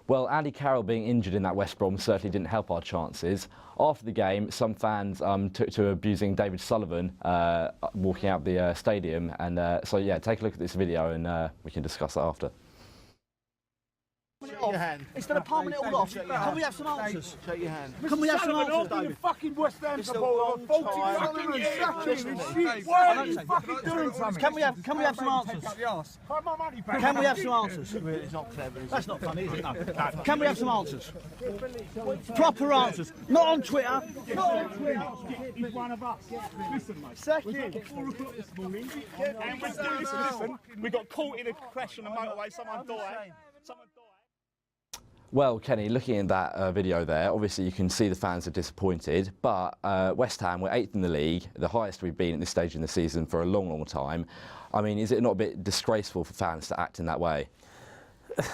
Well, Andy Carroll being injured in that West Brom certainly didn't help our chances. After the game, some fans took to abusing David Sullivan walking out the stadium. And so, yeah, take a look at this video and we can discuss that after. Instead of palming it all off, can we have some answers? Shake your hand. Can we have some answers, David? David? Fucking West Ham supporter for 40 fucking years. Why are you fucking doing something? Can we have some answers? Have my money back. Can we have some answers? It's not clever, is it? That's not funny, is it? No. Can we have some answers? Proper answers. Not on Twitter. Not on Twitter. He's one of us. Listen, mate. Second. We got at 4 o'clock this morning, and we're doing this. Listen, we got caught in a crash on the motorway. Someone died. Well, Kenny, looking at that video there, obviously you can see the fans are disappointed, but West Ham, we're 8th in the league, the highest we've been at this stage in the season for a long, long time. I mean, is it not a bit disgraceful for fans to act in that way?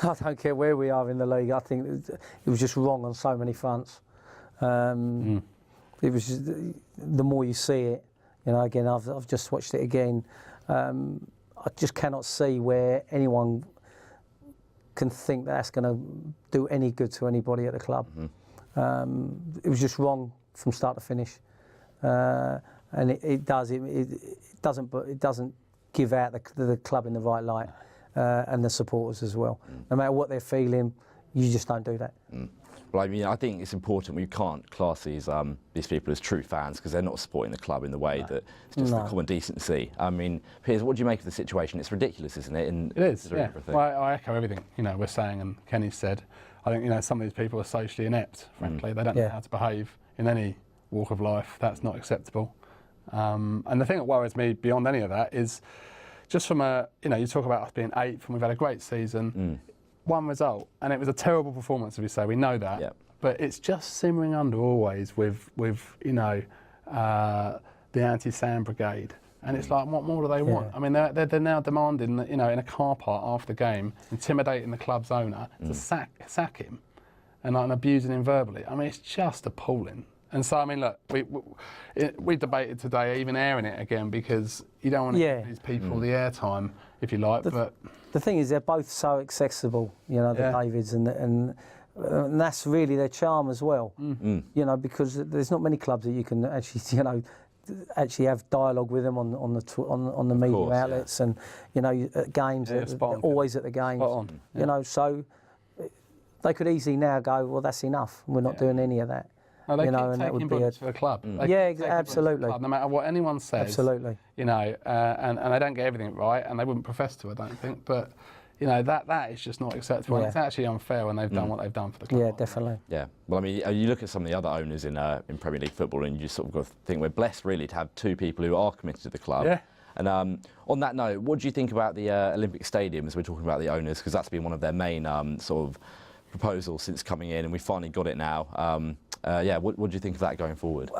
I don't care where we are in the league. I think it was just wrong on so many fronts. It was just, the more you see it, you know, again, I've just watched it again. I just cannot see where anyone can think that's going to do any good to anybody at the club. It was just wrong from start to finish, and it doesn't give out the club in the right light, and the supporters as well. No matter what they're feeling, you just don't do that. Well, I mean, I think it's important we can't class these people as true fans because they're not supporting the club in the way that it's just the common decency. I mean, Piers, what do you make of the situation? It's ridiculous, isn't it? It is, yeah. Well, I echo everything, you know, we're saying and Kenny said. I think, you know, some of these people are socially inept, frankly. They don't know how to behave in any walk of life. That's not acceptable. And the thing that worries me beyond any of that is just from a, you know, you talk about us being 8th and we've had a great season. One result, and it was a terrible performance, as we say. We know that, but it's just simmering under always with you know, the anti-Sam brigade, and it's like, what more do they want? I mean, they're now demanding that, you know, in a car park after the game, intimidating the club's owner to sack him, and like abusing him verbally. I mean, it's just appalling. And so, I mean, look, we debated today even airing it again because you don't want to give these people the airtime, if you like. But the thing is, they're both so accessible, you know, the Davids, and that's really their charm as well. You know, because there's not many clubs that you can actually, you know, actually have dialogue with them on the media outlets, and you know, at games, they're always at the games. You know, so they could easily now go, well, that's enough. We're not doing any of that. No, they you keep know, and that would be to the club. Absolutely. No matter what anyone says. Absolutely. You know, and they don't get everything right, and they wouldn't profess to, I don't think. But you know, that is just not acceptable. And it's actually unfair when they've done what they've done for the club. Yeah, definitely. Yeah. Well, I mean, you look at some of the other owners in Premier League football, and you just sort of got to think we're blessed really to have 2 people who are committed to the club. Yeah. And on that note, what do you think about the Olympic Stadium, as we're talking about the owners, because that's been one of their main sort of proposals since coming in, and we finally got it now. Yeah, what do you think of that going forward?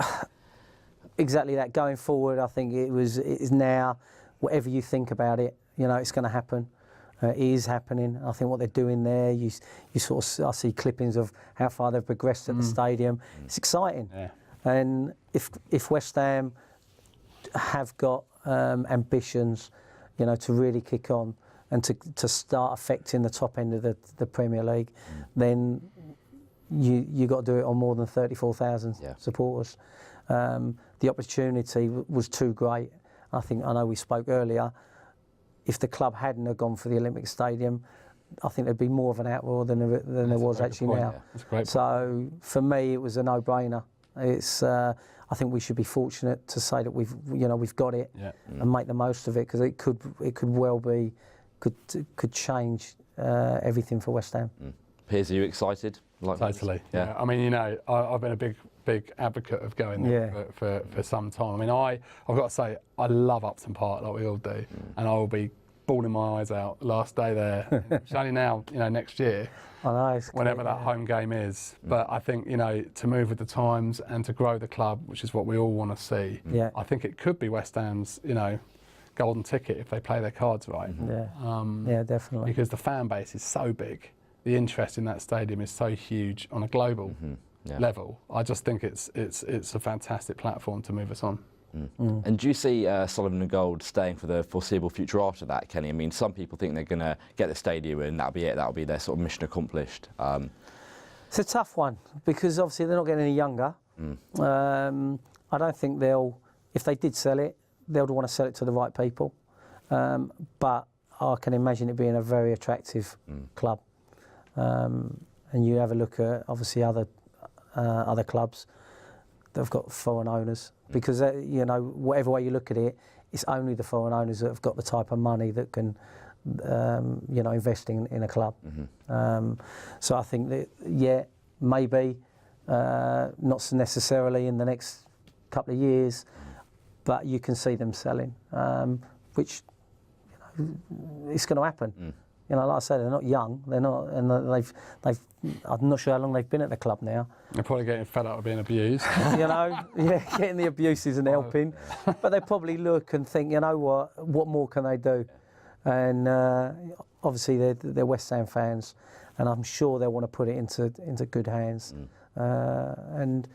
Exactly that. Going forward, I think it is now, whatever you think about it, you know, it's going to happen. It is happening. I think what they're doing there, you sort of, I see clippings of how far they've progressed at the stadium. It's exciting. Yeah. And if West Ham have got ambitions, you know, to really kick on and to start affecting the top end of the Premier League, then you got to do it on more than 34,000 supporters. The opportunity was too great. I know we spoke earlier. If the club hadn't have gone for the Olympic Stadium, I think there'd be more of an outroar than there was actually now. That's a great point. So for me, it was a no-brainer. It's I think we should be fortunate to say that we've got it and make the most of it, because it could well be could change everything for West Ham. Piers, are you excited? Totally. Yeah. I mean, you know, I've been a big advocate of going there for some time. I mean, I've got to say, I love Upton Park like we all do, and I will be bawling my eyes out last day there. It's only now, you know, next year, I know, whenever that home game is. But I think, you know, to move with the times and to grow the club, which is what we all want to see. I think it could be West Ham's, you know, golden ticket if they play their cards right. Yeah, definitely. Because the fan base is so big. The interest in that stadium is so huge on a global level. I just think it's a fantastic platform to move us on. And do you see Sullivan and Gold staying for the foreseeable future after that, Kenny? I mean, some people think they're going to get the stadium and that'll be it. That'll be their sort of mission accomplished. It's a tough one because obviously they're not getting any younger. I don't think they'll, if they did sell it, they'll want to sell it to the right people. But I can imagine it being a very attractive club. And you have a look at obviously other clubs that have got foreign owners because you know, whatever way you look at it, it's only the foreign owners that have got the type of money that can you know, invest in a club. So I think that, yeah, maybe not so necessarily in the next couple of years, but you can see them selling, which, you know, it's going to happen. You know, like I said, they're not young. They're not, and they've. I'm not sure how long they've been at the club now. They're probably getting fed up with being abused. You know, yeah, getting the abuse isn't helping. But they probably look and think, you know what more can they do? And obviously they're West Ham fans, and I'm sure they'll want to put it into good hands. And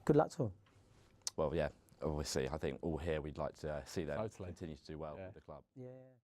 good luck to them. Well, yeah, obviously, I think all here we'd like to see them continue to do well with the club. Yeah.